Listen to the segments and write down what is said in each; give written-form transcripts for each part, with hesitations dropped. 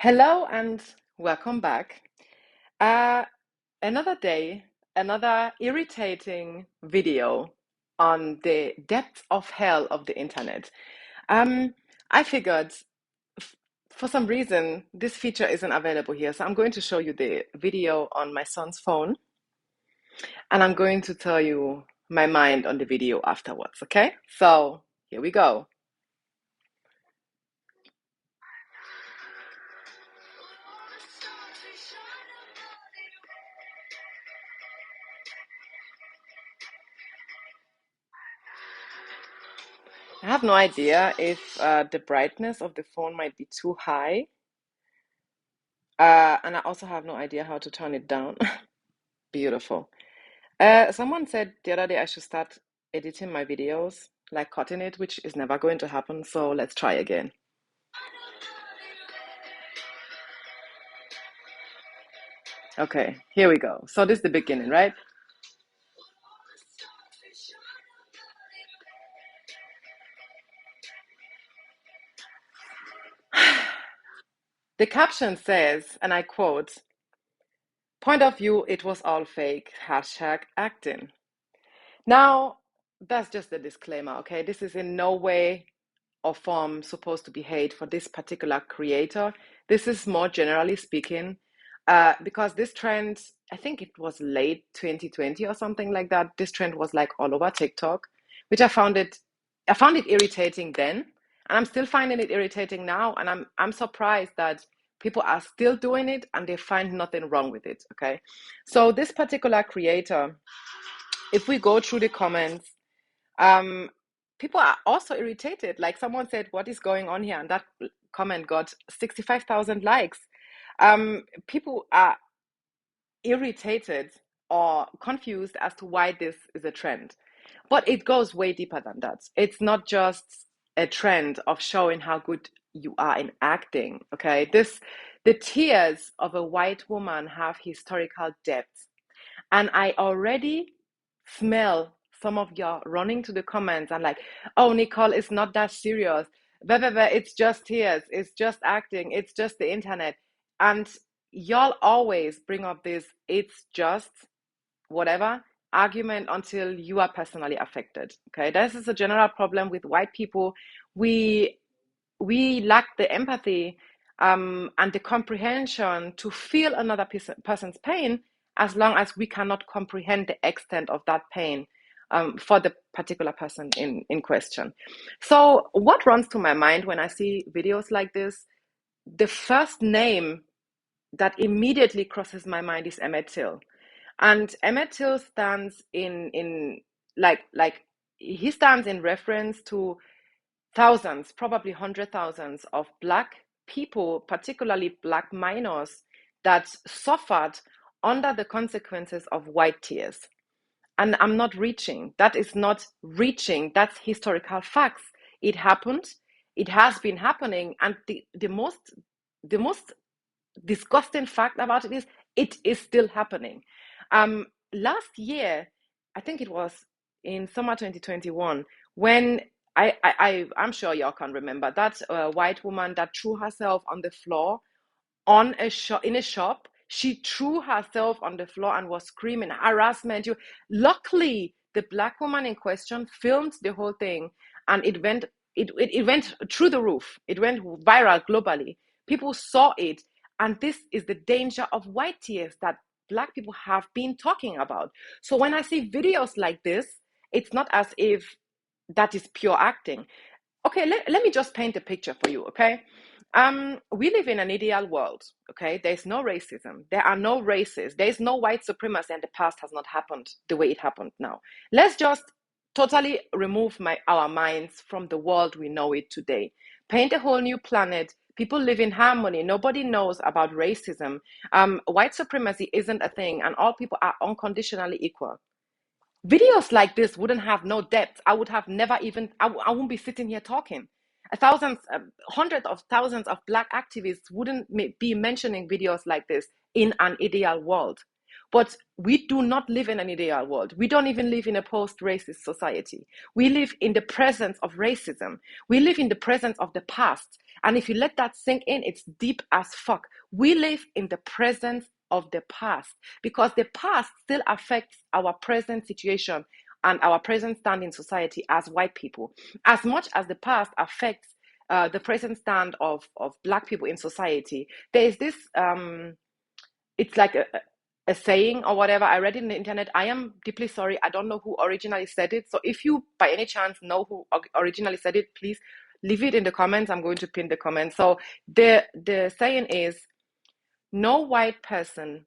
Hello and welcome back. Uh, another day, another irritating video on the depths of hell of the internet. Um, I figured f- for some reason this feature isn't available here, so I'm going to show you the video on my son's phone and I'm going to tell you my mind on the video afterwards, okay? So here we go. I have no idea if the brightness of the phone might be too high. And I also have no idea how to turn it down. Beautiful. Someone said the other day I should start editing my videos, like cutting it, which is never going to happen. So let's try again. Okay, here we go. So this is the beginning, right? The caption says, and I quote, point of view, it was all fake, hashtag acting. Now, that's just a disclaimer, okay? This is in no way or form supposed to be hate for this particular creator. This is more generally speaking, because this trend, I think it was late 2020 or something like that. This trend was like all over TikTok, which I found it irritating then, and I'm still finding it irritating now. And I'm surprised that people are still doing it and they find nothing wrong with it. Okay, so this particular creator, if we go through the comments, um, people are also irritated. Like someone said, "What is going on here?" And that comment got 65,000 likes. People are irritated or confused as to why this is a trend. But it goes way deeper than that. It's not just a trend of showing how good you are in acting. Okay, the tears of a white woman have historical depth, and I already smell some of y'all running to the comments and like, oh, Nicole, it's not that serious. Blah, blah, blah. It's just tears. It's just acting. It's just the internet. And y'all always bring up this, it's just whatever argument until you are personally affected. Okay. This is a general problem with white people. We we lack the empathy and the comprehension to feel another person's pain as long as we cannot comprehend the extent of that pain for the particular person in question. So, what runs to my mind when I see videos like this? The first name that immediately crosses my mind is Emmett Till. And Emmett Till stands in like he stands in reference to thousands, probably hundred thousands of Black people, particularly Black minors, that suffered under the consequences of white tears. And I'm not reaching. That is not reaching. That's historical facts. It happened. It has been happening. And the most disgusting fact about it is still happening. Last year, I think it was in summer 2021, when I'm sure y'all can remember that white woman that threw herself on the floor on a shop in a shop. She threw herself on the floor and was screaming harassment. You, luckily, the Black woman in question filmed the whole thing, and it went through the roof. It went viral globally. People saw it, and this is the danger of white tears that Black people have been talking about. So when I see videos like this, it's not as if that is pure acting. Okay, let me just paint a picture for you, okay? We live in an ideal world, okay? There's no racism. There are no races. There's no white supremacy, and the past has not happened the way it happened now. Let's just totally remove our minds from the world we know it today. Paint a whole new planet. People live in harmony. Nobody knows about racism. White supremacy isn't a thing, and all people are unconditionally equal. Videos like this wouldn't have no depth. I would have never even, I wouldn't be sitting here talking. Hundreds of thousands of Black activists wouldn't be mentioning videos like this in an ideal world. But we do not live in an ideal world. We don't even live in a post-racist society. We live in the presence of racism. We live in the presence of the past. And if you let that sink in, it's deep as fuck. We live in the presence of the past because the past still affects our present situation and our present stand in society as white people, as much as the past affects the present stand of Black people in society. There is this, it's like a saying or whatever. I read it in the internet. I am deeply sorry. I don't know who originally said it. So if you, by any chance, know who originally said it, please leave it in the comments. I'm going to pin the comments. So the saying is, no white person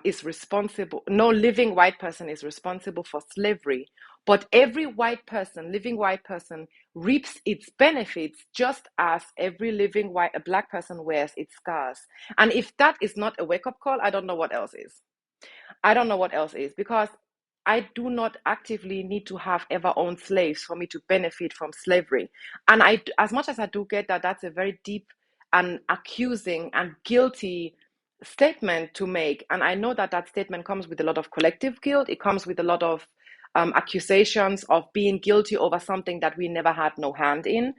is responsible, no living white person is responsible for slavery, but every white person, living white person, reaps its benefits just as every living white, a Black person wears its scars. And if that is not a wake-up call, I don't know what else is. I don't know what else is, because I do not actively need to have ever owned slaves for me to benefit from slavery. And I, as much as I do get that that's a very deep and accusing and guilty statement to make, and I know that that statement comes with a lot of collective guilt. It comes with a lot of accusations of being guilty over something that we never had no hand in.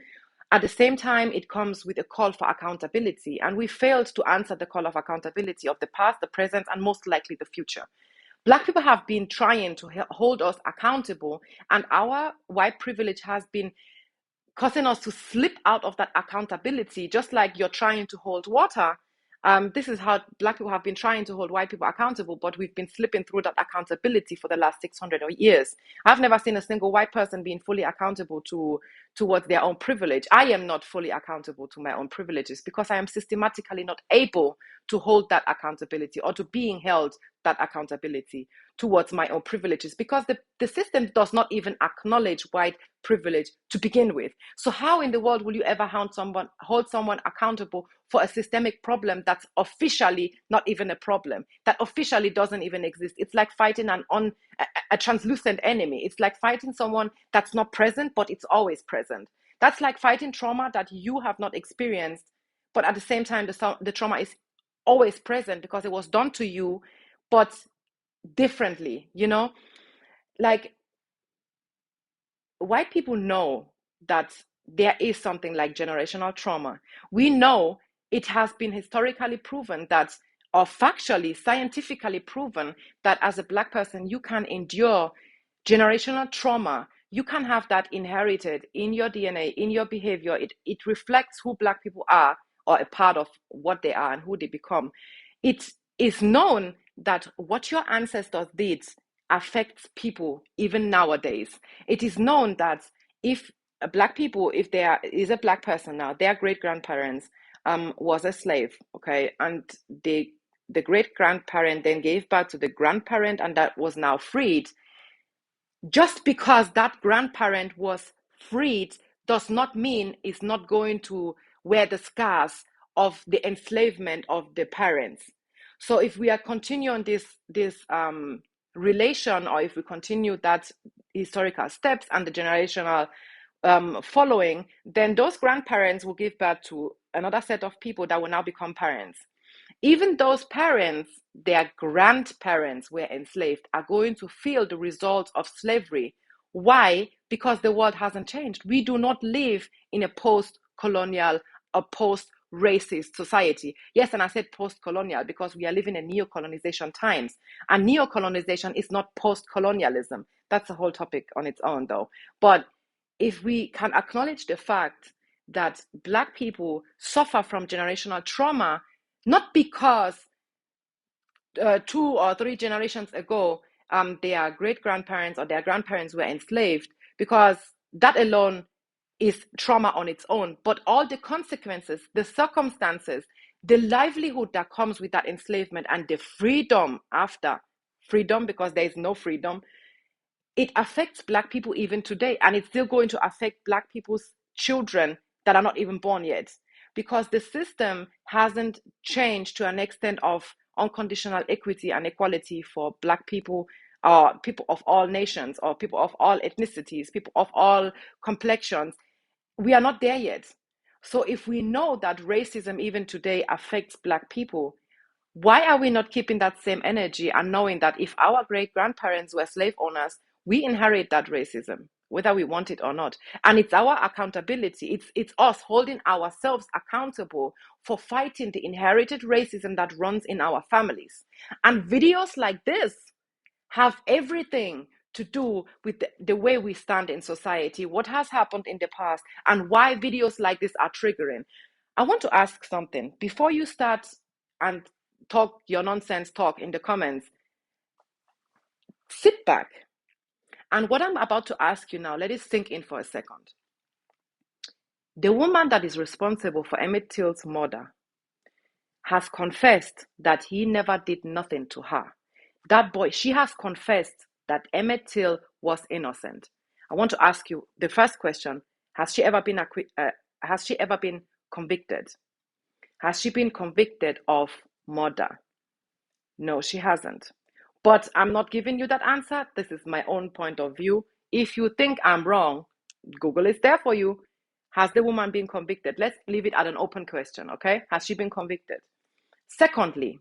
At the same time, it comes with a call for accountability, and we failed to answer the call of accountability of the past, the present, and most likely the future. Black people have been trying to hold us accountable, and our white privilege has been causing us to slip out of that accountability, just like you're trying to hold water. This is how Black people have been trying to hold white people accountable, but we've been slipping through that accountability for the last 600 years. I've never seen a single white person being fully accountable towards their own privilege. I am not fully accountable to my own privileges because I am systematically not able to hold that accountability or to being held that accountability towards my own privileges, because the system does not even acknowledge white privilege to begin with. So how in the world will you ever hold someone accountable for a systemic problem that's officially not even a problem, that officially doesn't even exist? It's like fighting a translucent enemy. It's like fighting someone that's not present, but it's always present. That's like fighting trauma that you have not experienced, but at the same time, the trauma is always present because it was done to you, but differently, like, white people know that there is something like generational trauma. We know it has been historically proven that, or factually, scientifically proven, that as a Black person, you can endure generational trauma. You can have that inherited in your DNA, in your behavior. It reflects who Black people are, or a part of what they are and who they become. It is known that what your ancestors did affects people even nowadays. It is known that if Black people, if there is a Black person now, their great grandparents was a slave, okay, and the great grandparent then gave birth to the grandparent, and that was now freed. Just because that grandparent was freed does not mean it's not going to wear the scars of the enslavement of the parents. So if we are continuing this relation, or if we continue that historical steps and the generational following, then those grandparents will give birth to another set of people that will now become parents. Even those parents, their grandparents were enslaved, are going to feel the results of slavery. Why? Because the world hasn't changed. We do not live in a post-colonial or post-racist society. Yes, and I said post-colonial because we are living in neo-colonization times. And neo-colonization is not post-colonialism. That's a whole topic on its own, though. But if we can acknowledge the fact that Black people suffer from generational trauma, not because 2 or 3 generations ago their great grandparents or their grandparents were enslaved, because that alone is trauma on its own, but all the consequences, the circumstances, the livelihood that comes with that enslavement, and the freedom after freedom, because there is no freedom, it affects Black people even today, and it's still going to affect Black people's children that are not even born yet, because the system hasn't changed to an extent of unconditional equity and equality for Black people, or people of all nations, or people of all ethnicities, people of all complexions. We are not there yet. So if we know that racism even today affects Black people, Why are we not keeping that same energy and knowing that if our great grandparents were slave owners, we inherit that racism, whether we want it or not? And it's our accountability. It's us holding ourselves accountable for fighting the inherited racism that runs in our families. And videos like this have everything to do with the way we stand in society, what has happened in the past, and why videos like this are triggering. I want to ask something before you start and talk your nonsense talk in the comments. Sit back. And what I'm about to ask you now, let it sink in for a second. The woman that is responsible for Emmett Till's murder has confessed that he never did nothing to her. That boy, she has confessed that Emmett Till was innocent. I want to ask you the first question: has she ever been convicted? Has she been convicted of murder? No, she hasn't. But I'm not giving you that answer. This is my own point of view. If you think I'm wrong, Google is there for you. Has the woman been convicted? Let's leave it at an open question, okay? Has she been convicted? Secondly,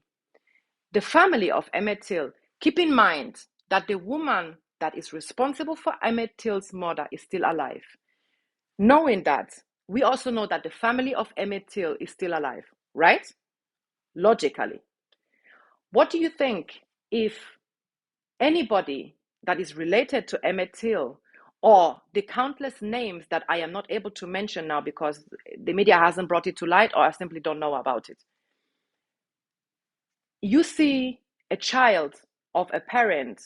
the family of Emmett Till, keep in mind that the woman that is responsible for Emmett Till's murder is still alive. Knowing that, we also know that the family of Emmett Till is still alive, right? Logically. What do you think if anybody that is related to Emmett Till or the countless names that I am not able to mention now because the media hasn't brought it to light or I simply don't know about it? You see a child of a parent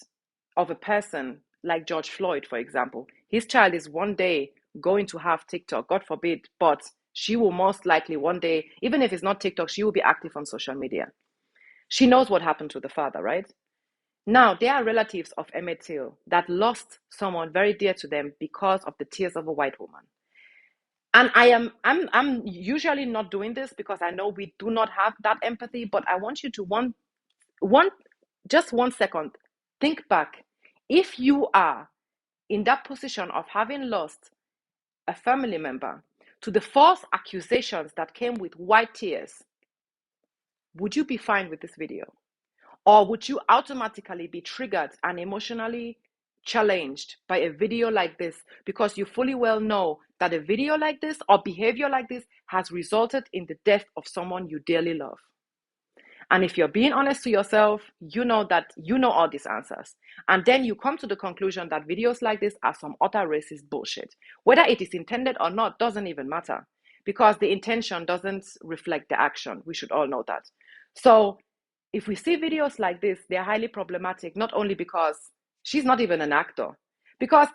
of a person like George Floyd, for example. His child is one day going to have TikTok, God forbid, but she will most likely one day, even if it's not TikTok, she will be active on social media. She knows what happened to the father, right? Now, there are relatives of Emmett Till that lost someone very dear to them because of the tears of a white woman. And I'm usually not doing this because I know we do not have that empathy, but I want you to just 1 second, think back. If you are in that position of having lost a family member to the false accusations that came with white tears, would you be fine with this video? Or would you automatically be triggered and emotionally challenged by a video like this because you fully well know that a video like this or behavior like this has resulted in the death of someone you dearly love? And if you're being honest to yourself, you know that you know all these answers. And then you come to the conclusion that videos like this are some utter racist bullshit. Whether it is intended or not doesn't even matter because the intention doesn't reflect the action. We should all know that. So if we see videos like this, they're highly problematic, not only because she's not even an actor. Because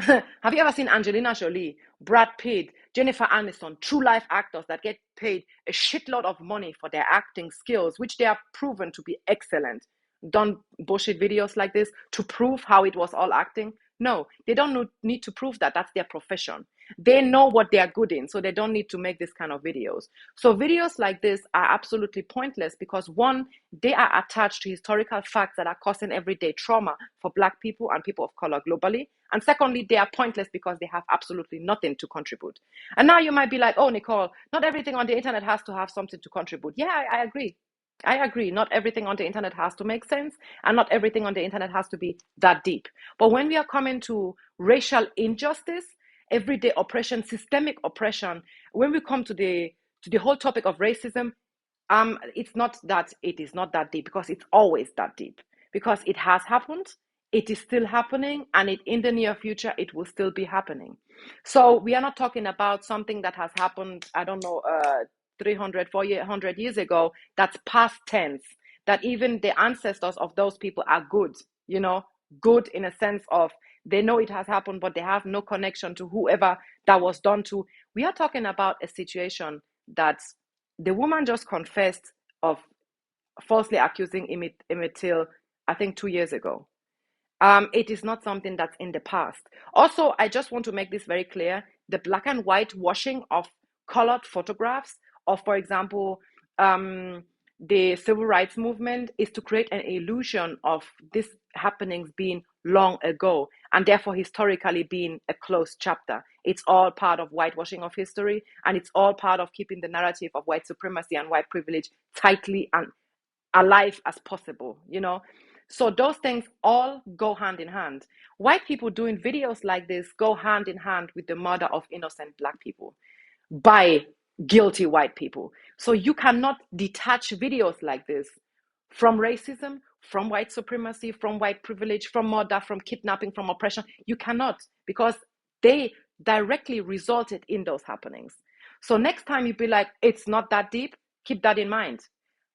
have you ever seen Angelina Jolie, Brad Pitt, Jennifer Aniston, true life actors that get paid a shitload of money for their acting skills, which they are proven to be excellent, done bullshit videos like this to prove how it was all acting? No, they don't need to prove that. That's their profession. They know what they are good in, so they don't need to make this kind of videos. So videos like this are absolutely pointless because one, they are attached to historical facts that are causing everyday trauma for Black people and people of color globally. And secondly, they are pointless because they have absolutely nothing to contribute. And now you might be like, oh, Nicole, not everything on the internet has to have something to contribute. Yeah, I agree. I agree. Not everything on the internet has to make sense, and not everything on the internet has to be that deep. But when we are coming to racial injustice, everyday oppression, systemic oppression, when we come to the whole topic of racism, it's not that it is not that deep because it's always that deep because it has happened, it is still happening, and in the near future it will still be happening. So we are not talking about something that has happened, I don't know, 300, 400 years ago, that's past tense, that even the ancestors of those people are good, good in a sense of they know it has happened, but they have no connection to whoever that was done to. We are talking about a situation that the woman just confessed of falsely accusing Emmett Till, I think 2 years ago. It is not something that's in the past. Also, I just want to make this very clear. The black and white washing of colored photographs of, for example, the civil rights movement is to create an illusion of these happenings being long ago and therefore historically being a closed chapter. It's all part of whitewashing of history, and it's all part of keeping the narrative of white supremacy and white privilege tightly and alive as possible, you know? So those things all go hand in hand. White people doing videos like this go hand in hand with the murder of innocent Black people by guilty white people. So you cannot detach videos like this from racism, from white supremacy, from white privilege, from murder, from kidnapping, from oppression. You cannot, because they directly resulted in those happenings. So next time you be like, it's not that deep, keep that in mind.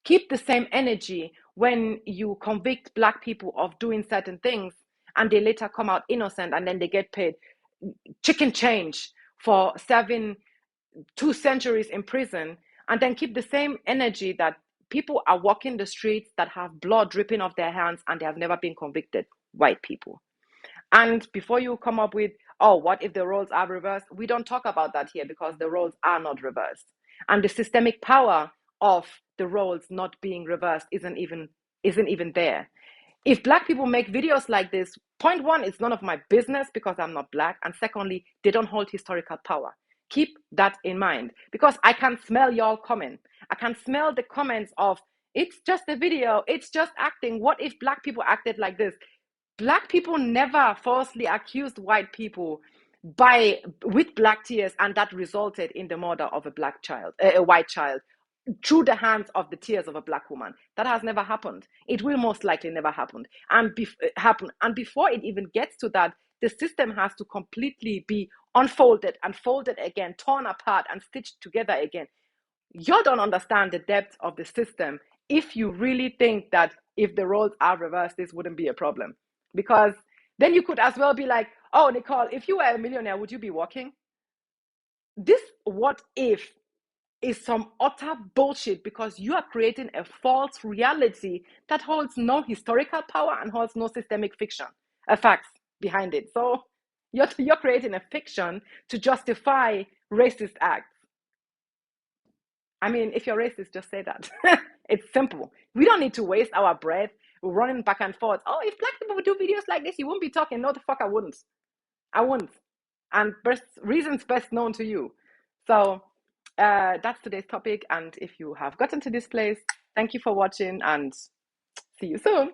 Keep the same energy when you convict Black people of doing certain things and they later come out innocent and then they get paid chicken change for serving 2 centuries in prison, and then keep the same energy that people are walking the streets that have blood dripping off their hands and they have never been convicted, white people. And before you come up with, oh, what if the roles are reversed? We don't talk about that here because the roles are not reversed. And the systemic power of the roles not being reversed isn't even there. If Black people make videos like this, point one, it's none of my business because I'm not Black. And secondly, they don't hold historical power. Keep that in mind, because I can smell y'all coming. I can smell the comments of, it's just a video, it's just acting. What if Black people acted like this? Black people never falsely accused white people with Black tears, and that resulted in the murder of a Black child, a white child, through the hands of the tears of a Black woman. That has never happened. It will most likely never happen. And before it even gets to that, the system has to completely be unfolded and folded again, torn apart and stitched together again. You don't understand the depth of the system if you really think that if the roles are reversed, this wouldn't be a problem. Because then you could as well be like, oh, Nicole, if you were a millionaire, would you be working? This what if is some utter bullshit, because you are creating a false reality that holds no historical power and holds no systemic facts behind it. So you're creating a fiction to justify racist acts. I mean, if you're racist, just say that. It's simple. We don't need to waste our breath running back and forth. Oh, if Black people would do videos like this, you wouldn't be talking. No, the fuck, I wouldn't. I wouldn't. And reasons best known to you. So that's today's topic. And if you have gotten to this place, thank you for watching and see you soon.